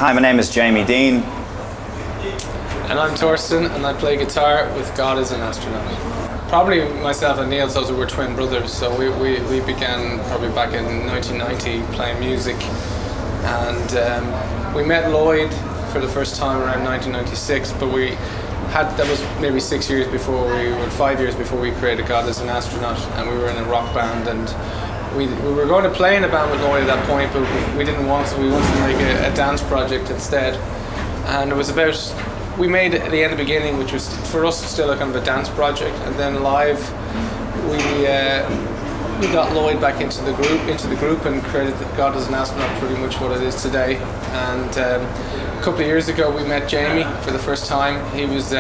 Hi, my name is Jamie Dean. And I'm Torsten, and I play guitar with God Is An Astronaut. Probably myself and Neil thought we were twin brothers, so we began probably back in 1990 playing music. And we met Lloyd for the first time around 1996, but that was maybe 5 years before we created God Is An Astronaut, and we were in a rock band. And we were going to play in a band with Lloyd at that point, but we didn't want to. We wanted to make a dance project instead. And it was about, we made The End of Beginning, which was for us still a kind of a dance project. And then live, we got Lloyd back into the group and created God Is An Astronaut, pretty much what it is today. And a couple of years ago we met Jamie for the first time. He was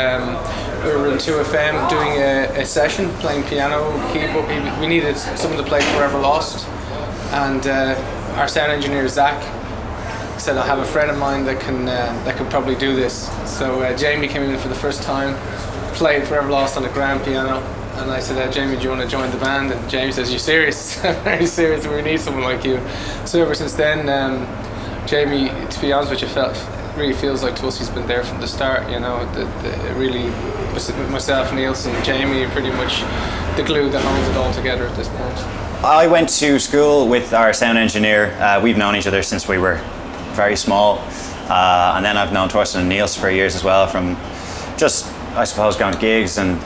we were in 2FM doing a session, playing piano, keyboard. We needed someone to play Forever Lost, and our sound engineer Zach said, I have a friend of mine that can probably do this. So Jamie came in for the first time, played Forever Lost on a grand piano, and I said, Jamie, do you want to join the band? And Jamie says, you serious? Very serious, we need someone like you. So ever since then, Jamie, to be honest with you, really feels like to us he's been there from the start. You know, really, myself, Niels and Jamie are pretty much the glue that holds it all together at this point. I went to school with our sound engineer. We've known each other since we were very small, and then I've known Torsten and Niels for years as well, from just, I suppose, going to gigs. And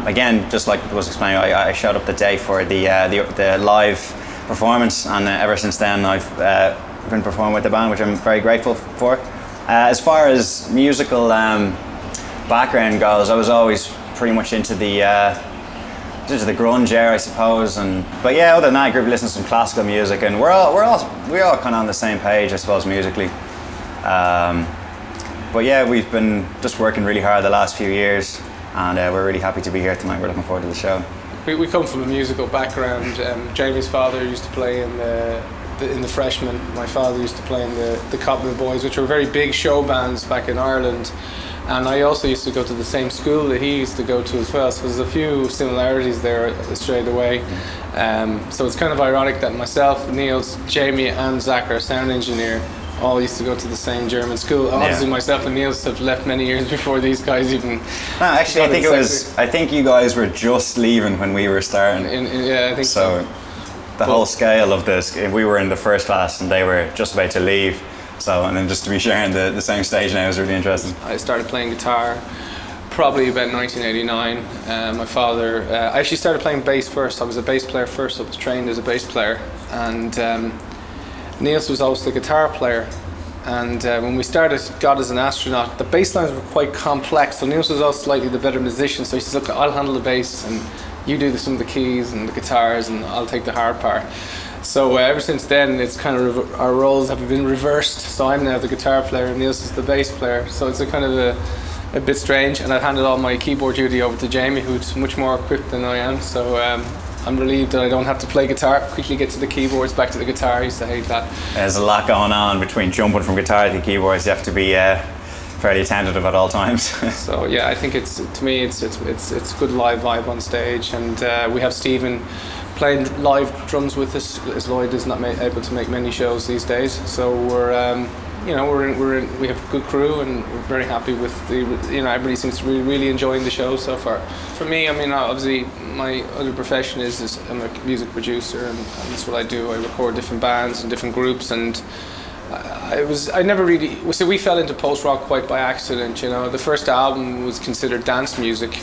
again, just like was explaining, I showed up the day for the live performance, and ever since then I've been performing with the band, which I'm very grateful for. As far as musical background goes, I was always pretty much into the grunge era, I suppose. But yeah, other than that, I grew up listening to some classical music, and we're all kind of on the same page, I suppose, musically. But yeah, we've been just working really hard the last few years, and we're really happy to be here tonight. We're looking forward to the show. We come from a musical background. Jamie's father used to play in the Freshmen. My father used to play in the Cottonwood Boys, which were very big show bands back in Ireland. And I also used to go to the same school that he used to go to as well, so there's a few similarities there straight away. So it's kind of ironic that myself, Niels, Jamie and Zach, our sound engineer, all used to go to the same German school. Obviously, yeah. Myself and Niels have left many years before these guys even. No, actually, I think you guys were just leaving when we were starting. Yeah, I think so. The whole scale of this, we were in the first class and they were just about to leave. So, and then just to be sharing the same stage now is really interesting. I started playing guitar probably about 1989. My father, I actually started playing bass first. I was a bass player first. I was trained as a bass player. And Niels was always the guitar player. And when we started God Is An Astronaut, the bass lines were quite complex. So Niels was also slightly the better musician. So he says, look, I'll handle the bass and you do some of the keys and the guitars, and I'll take the hard part. So ever since then, it's kind of our roles have been reversed. So I'm now the guitar player and Niels is the bass player. So it's a kind of a bit strange, and I've handed all my keyboard duty over to Jamie, who's much more equipped than I am. So I'm relieved that I don't have to play guitar, quickly get to the keyboards, back to the guitar. I used to hate that. There's a lot going on between jumping from guitar to the keyboards. You have to be fairly attentive at all times. So yeah, I think to me it's good live vibe on stage, and we have Stephen playing live drums with us, as Lloyd is not able to make many shows these days. So we have a good crew, and we're very happy with everybody seems to be really enjoying the show so far. For me, I mean, obviously my other profession is I'm a music producer, and that's what I do. I record different bands and different groups, and I never really, so we fell into post-rock quite by accident. You know, the first album was considered dance music.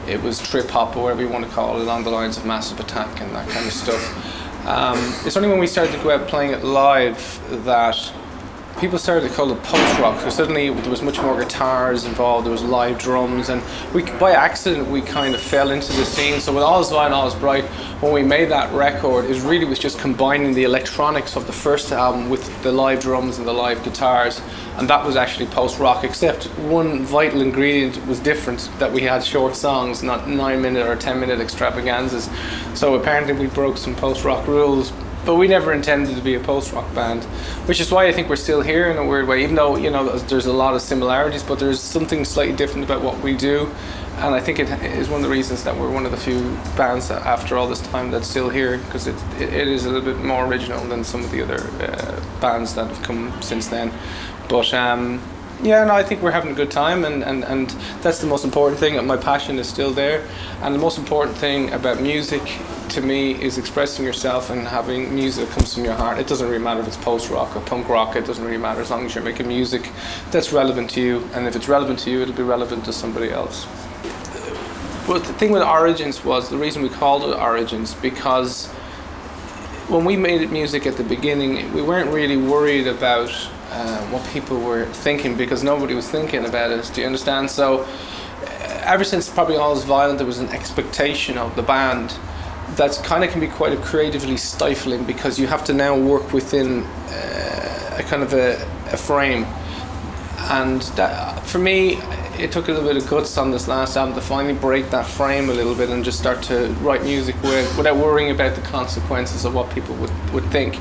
It was trip-hop, or whatever you want to call it, along the lines of Massive Attack and that kind of stuff. It's only when we started to go out playing it live that people started to call it post-rock, because suddenly there was much more guitars involved, there was live drums, and by accident we kind of fell into the scene. So with All Is White, All Is Bright, when we made that record, it really was just combining the electronics of the first album with the live drums and the live guitars, and that was actually post-rock, except one vital ingredient was different, that we had short songs, not 9-minute or 10-minute extravaganzas. So apparently we broke some post-rock rules, but we never intended to be a post-rock band, which is why I think we're still here in a weird way, even though, you know, there's a lot of similarities, but there's something slightly different about what we do. And I think it is one of the reasons that we're one of the few bands that, after all this time, that's still here, because it is a little bit more original than some of the other bands that have come since then. But yeah, no, I think we're having a good time, and that's the most important thing. My passion is still there, and the most important thing about music to me is expressing yourself and having music that comes from your heart. It doesn't really matter if it's post-rock or punk rock, it doesn't really matter, as long as you're making music that's relevant to you, and if it's relevant to you, it'll be relevant to somebody else. Well, the thing with Origins was, the reason we called it Origins, because when we made music at the beginning, we weren't really worried about what people were thinking, because nobody was thinking about it, do you understand? So ever since probably All Is Violent, there was an expectation of the band that kind of can be quite creatively stifling, because you have to now work within a kind of a frame. And that, for me, it took a little bit of guts on this last album to finally break that frame a little bit and just start to write music without worrying about the consequences of what people would think.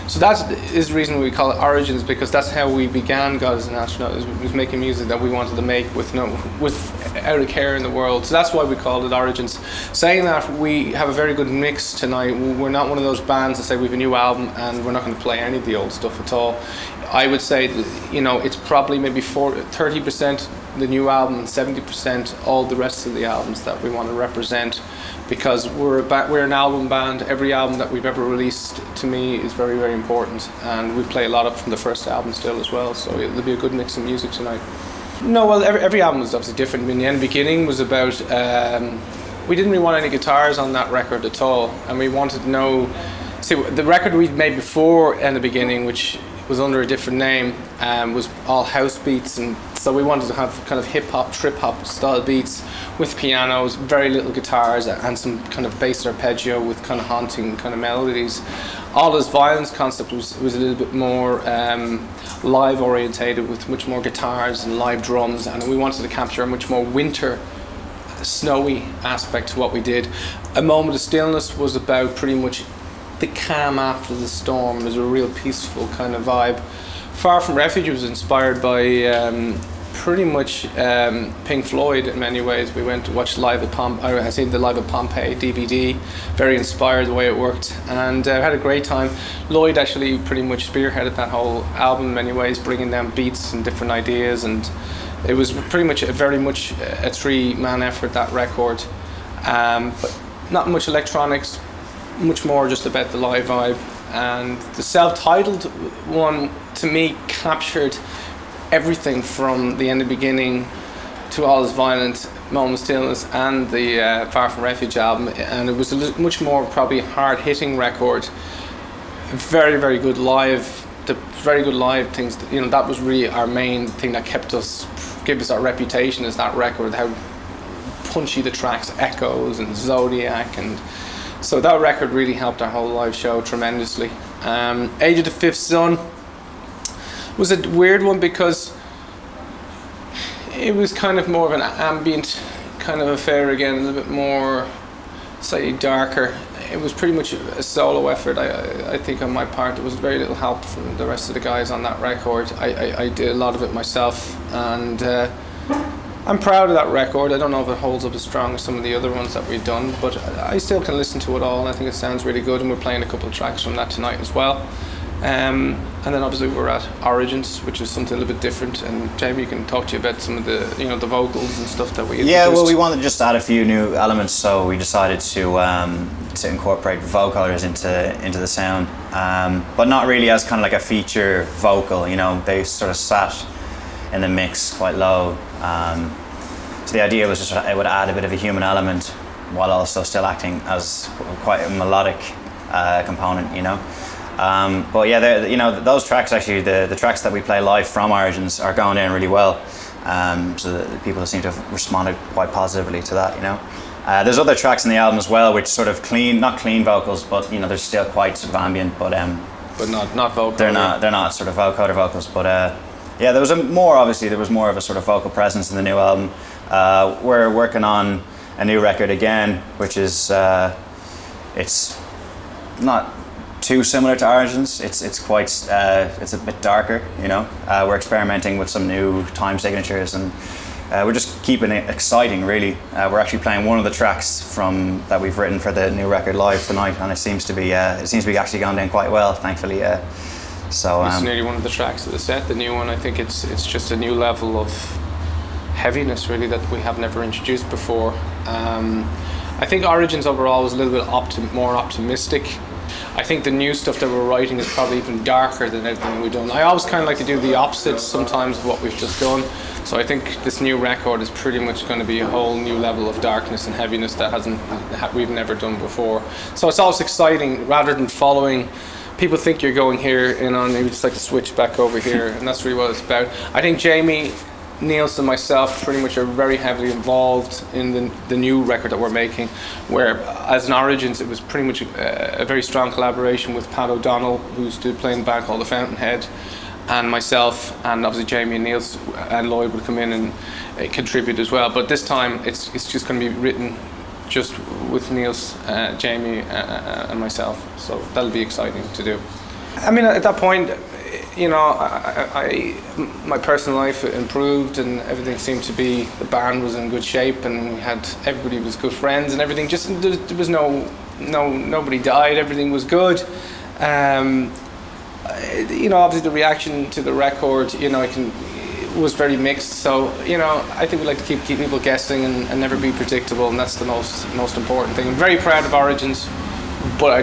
So that is the reason we call it Origins, because that's how we began God Is An Astronaut, was making music that we wanted to make without a care in the world. So that's why we called it Origins. Saying that, we have a very good mix tonight. We're not one of those bands that say we have a new album and we're not going to play any of the old stuff at all. I would say that, you know, it's probably maybe 30% the new album and 70% all the rest of the albums that we want to represent, because we're an album band. Every album that we've ever released, to me, is very, very important, and we play a lot of from the first album still as well, so it'll be a good mix of music tonight. No, well, every album was obviously different. I mean, the beginning was about, we didn't really want any guitars on that record at all, and we wanted to know, see, the record we'd made before in the beginning, which was under a different name, was all house beats, and so we wanted to have kind of hip-hop, trip-hop style beats with pianos, very little guitars, and some kind of bass arpeggio with kind of haunting kind of melodies. All Is Violence concept was a little bit more live orientated, with much more guitars and live drums, and we wanted to capture a much more winter, snowy aspect to what we did. A Moment of Stillness was about pretty much the calm after the storm. It was a real peaceful kind of vibe. Far From Refuge was inspired by pretty much Pink Floyd in many ways. We went to watch Live at I seen the Live at Pompeii DVD, very inspired the way it worked, and had a great time. Lloyd actually pretty much spearheaded that whole album in many ways, bringing down beats and different ideas, and it was pretty much very much a three-man effort, that record. But not much electronics, much more just about the live vibe. And the self-titled one, to me, captured everything from the end of beginning to All Is Violent, Moment of Stillness, and the Far From Refuge album. And it was a much more probably hard-hitting record. Very, very good live. Very good live things. You know, that was really our main thing that gave us our reputation as that record. How punchy the tracks, Echoes and Zodiac, and so that record really helped our whole live show tremendously. Age of the Fifth Son was a weird one, because it was kind of more of an ambient kind of affair again, a little bit more slightly darker. It was pretty much a solo effort, I think, on my part. There was very little help from the rest of the guys on that record. I did a lot of it myself, and I'm proud of that record. I don't know if it holds up as strong as some of the other ones that we've done, but I still can listen to it all, and I think it sounds really good, and we're playing a couple of tracks from that tonight as well. And then obviously we're at Origins, which is something a little bit different, and Jamie can talk to you about some of the, you know, the vocals and stuff that we introduced. Yeah, well, we wanted to just add a few new elements, so we decided to incorporate vocalers into the sound, but not really as kind of like a feature vocal. You know, they sort of sat in the mix quite low. So the idea was just it would add a bit of a human element while also still acting as quite a melodic component, you know. But yeah, you know, those tracks, actually, the tracks that we play live from Origins are going down really well. So the people seem to have responded quite positively to that, you know. There's other tracks in the album as well, which sort of not clean vocals, but you know, they're still quite sort of ambient, but not vocal. They're not sort of vocoder vocals, but yeah, there was more of a sort of vocal presence in the new album. We're working on a new record again, which is it's not too similar to Origins. It's quite it's a bit darker, you know. We're experimenting with some new time signatures, and we're just keeping it exciting, really. We're actually playing one of the tracks from that we've written for the new record live tonight, and it seems to be actually gone down quite well, thankfully. So it's nearly one of the tracks of the set, the new one. I think it's just a new level of heaviness really that we have never introduced before. I think Origins overall was a little bit more optimistic. I think the new stuff that we're writing is probably even darker than everything we've done. I always kind of like to do the opposite sometimes of what we've just done. So I think this new record is pretty much going to be a whole new level of darkness and heaviness that we've never done before. So it's always exciting rather than following. People think you're going here, maybe just like to switch back over here, and that's really what it's about. I think Jamie, Niels and myself pretty much are very heavily involved in the new record that we're making, where as an Origins it was pretty much a very strong collaboration with Pat O'Donnell, who's playing the band called The Fountainhead, and myself, and obviously Jamie and Niels and Lloyd would come in and contribute as well. But this time it's just going to be written just with Niels, Jamie and myself, so that'll be exciting to do. I mean, at that point, my personal life improved and everything seemed to be, the band was in good shape and everybody was good friends and everything, just there was nobody died, everything was good. Obviously the reaction to the record, was very mixed, so I think we like to keep people guessing and never be predictable, and that's the most important thing. I'm very proud of Origins, but I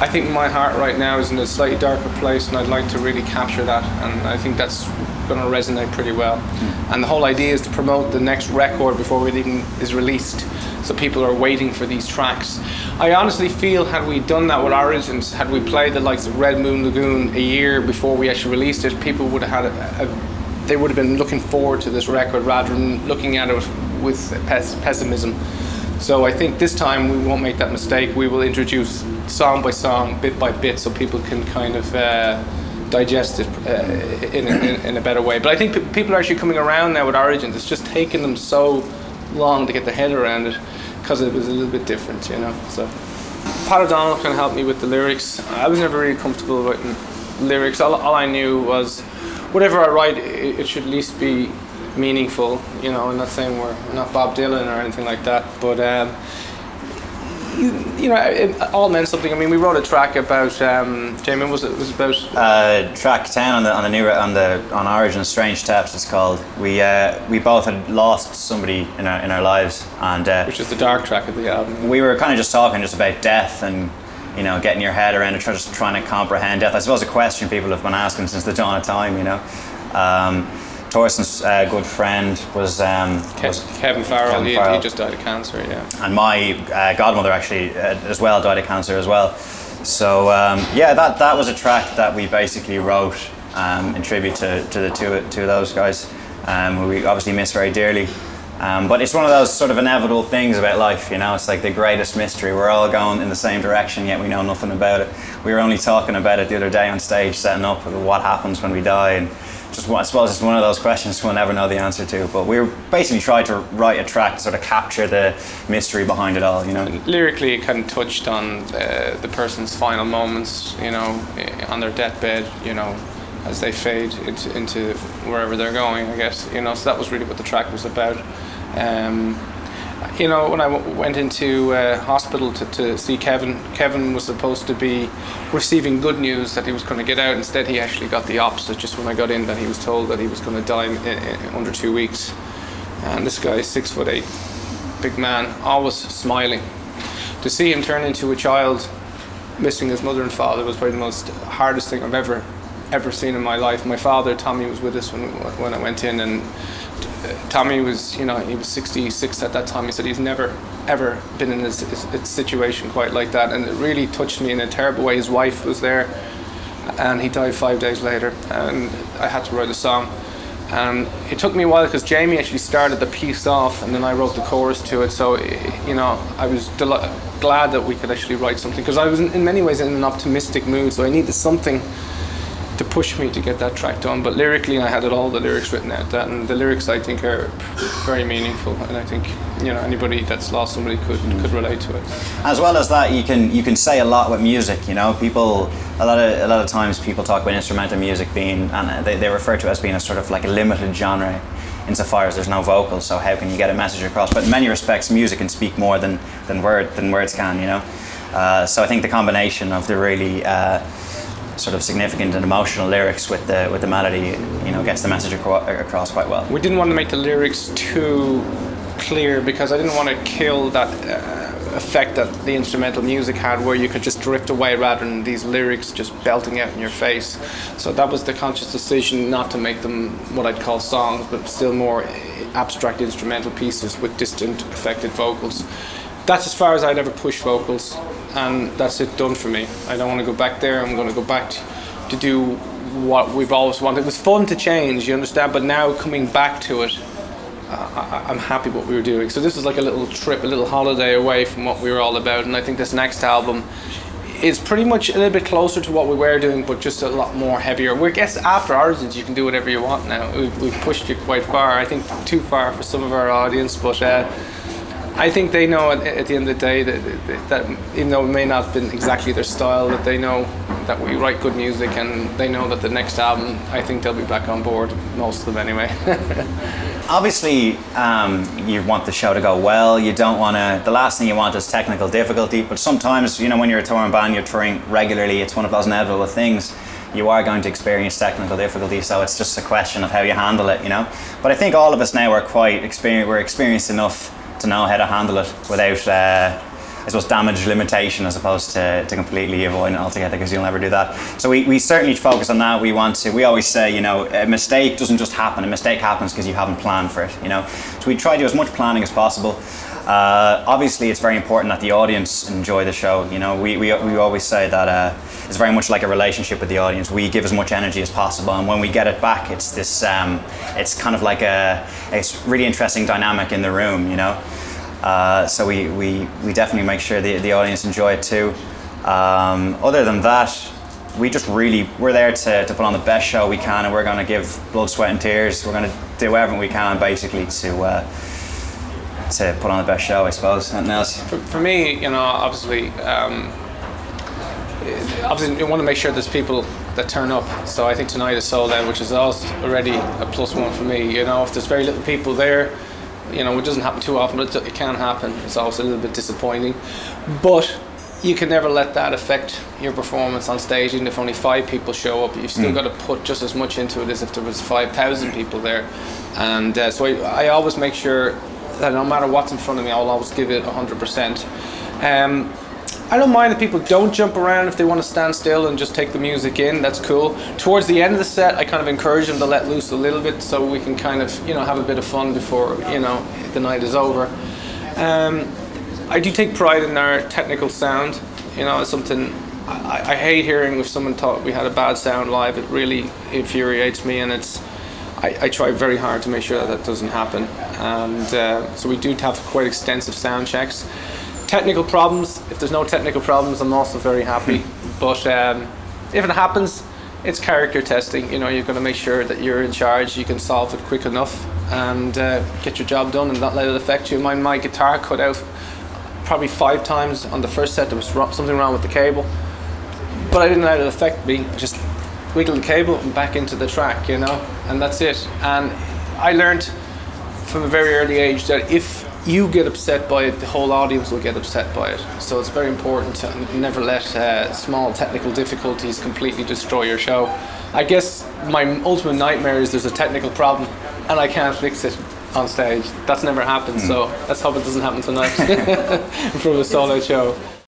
think my heart right now is in a slightly darker place, and I'd like to really capture that, and I think that's going to resonate pretty well. And the whole idea is to promote the next record before it even is released, so people are waiting for these tracks. I honestly feel had we done that with Origins, had we played the likes of Red Moon Lagoon a year before we actually released it, people would have had they would have been looking forward to this record rather than looking at it with pessimism. So I think this time we won't make that mistake. We will introduce song by song, bit by bit, so people can kind of digest it in a better way. But I think people are actually coming around now with Origins. It's just taken them so long to get their head around it because it was a little bit different, So Pat O'Donnell kind of helped me with the lyrics. I was never really comfortable writing lyrics. All I knew was whatever I write, it should at least be meaningful. I'm not saying we're not Bob Dylan or anything like that, but it all meant something. I mean, we wrote a track about Jamie. It was about track 10 on Origin, Strange Steps it's called. We both had lost somebody in our lives, and which is the dark track of the album. We were kind of just talking about death and getting your head around it, just trying to comprehend death. I suppose a question people have been asking since the dawn of time. Torsten's good friend was Kevin Farrell. He just died of cancer, yeah. And my godmother actually as well died of cancer as well. So that was a track that we basically wrote in tribute to the two of those guys, who we obviously miss very dearly. But it's one of those sort of inevitable things about life, It's like the greatest mystery. We're all going in the same direction, yet we know nothing about it. We were only talking about it the other day on stage, setting up what happens when we die, and I suppose it's one of those questions we'll never know the answer to. But we were basically trying to write a track to sort of capture the mystery behind it all, And lyrically, it kind of touched on the person's final moments, on their deathbed, as they fade into wherever they're going, I guess. So that was really what the track was about. When I went into hospital to see Kevin was supposed to be receiving good news that he was going to get out. Instead, he actually got the opposite. Just when I got in, that he was told that he was going to die in under 2 weeks. And this guy is 6'8", big man, always smiling. To see him turn into a child, missing his mother and father, was probably the most hardest thing I've ever seen in my life. My father, Tommy, was with us when I went in, and Tommy was, he was 66 at that time. He said he's never ever been in a situation quite like that, and it really touched me in a terrible way. His wife was there, and he died 5 days later, and I had to write a song. And it took me a while because Jamie actually started the piece off, and then I wrote the chorus to it. So, I was glad that we could actually write something, because I was in many ways in an optimistic mood, so I needed something to push me to get that track done. But lyrically, I had all the lyrics written out, and the lyrics I think are very meaningful, and I think anybody that's lost somebody could relate to it. As well as that, you can say a lot with music. People a lot of times people talk about instrumental music being, and they refer to it as being a sort of like a limited genre, insofar as there's no vocals. So how can you get a message across? But in many respects, music can speak more than words can. So I think the combination of the really sort of significant and emotional lyrics with the melody, you know, gets the message across quite well. We didn't want to make the lyrics too clear because I didn't want to kill that effect that the instrumental music had, where you could just drift away rather than these lyrics just belting out in your face. So that was the conscious decision not to make them what I'd call songs, but still more abstract instrumental pieces with distant affected vocals. That's as far as I'd ever push vocals, and that's it, done for me. I don't want to go back there. I'm going to go back to do what we've always wanted. It was fun to change, you understand, but now coming back to it, I'm happy what we were doing. So this was like a little trip, a little holiday away from what we were all about, and I think this next album is pretty much a little bit closer to what we were doing, but just a lot more heavier. I guess after Origins you can do whatever you want now. We've pushed it quite far, I think too far for some of our audience, but I think they know at the end of the day that even though it may not have been exactly their style, that they know that we write good music, and they know that the next album, I think they'll be back on board, most of them anyway. Obviously, you want the show to go well. You don't want to, the last thing you want is technical difficulty, but sometimes, you know, when you're a touring band, you're touring regularly, it's one of those inevitable things. You are going to experience technical difficulty, so it's just a question of how you handle it, you know. But I think all of us now are quite experienced enough to know how to handle it without, I suppose, damage limitation, as opposed to completely avoiding it altogether, because you'll never do that. So we certainly focus on that. We always say, you know, a mistake doesn't just happen. A mistake happens because you haven't planned for it, you know. So we try to do as much planning as possible. Obviously, it's very important that the audience enjoy the show. You know, we always say that it's very much like a relationship with the audience. We give as much energy as possible, and when we get it back, it's this, it's kind of like a really interesting dynamic in the room, you know. So we definitely make sure the audience enjoy it too. Other than that, we're there to put on the best show we can, and we're going to give blood, sweat and tears. We're going to do everything we can basically to put on the best show, I suppose. Nothing else. For me, you know, obviously you want to make sure there's people that turn up. So I think tonight is sold out, which is also already a +1 for me. You know, if there's very little people there, you know, it doesn't happen too often, but it can happen. It's always a little bit disappointing, but you can never let that affect your performance on stage. Even if only 5 people show up, you've still got to put just as much into it as if there was 5,000 people there. And so I always make sure that no matter what's in front of me, I'll always give it 100%. I don't mind if people don't jump around. If they want to stand still and just take the music in, that's cool. Towards the end of the set, I kind of encourage them to let loose a little bit, so we can kind of, you know, have a bit of fun before, you know, the night is over. I do take pride in our technical sound. You know, it's something I hate hearing if someone thought we had a bad sound live. It really infuriates me, and I try very hard to make sure that doesn't happen. And so we do have quite extensive sound checks. Technical problems, if there's no technical problems, I'm also very happy. But if it happens, it's character testing. You know, you're going to make sure that you're in charge, you can solve it quick enough, and get your job done and not let it affect you. My guitar cut out probably 5 times on the first set. There was something wrong with the cable, but I didn't let it affect me. I just wiggle the cable and back into the track, you know, and that's it. And I learned from a very early age that if you get upset by it, the whole audience will get upset by it. So it's very important to never let small technical difficulties completely destroy your show. I guess my ultimate nightmare is there's a technical problem and I can't fix it on stage. That's never happened, so let's hope it doesn't happen tonight from a solo show.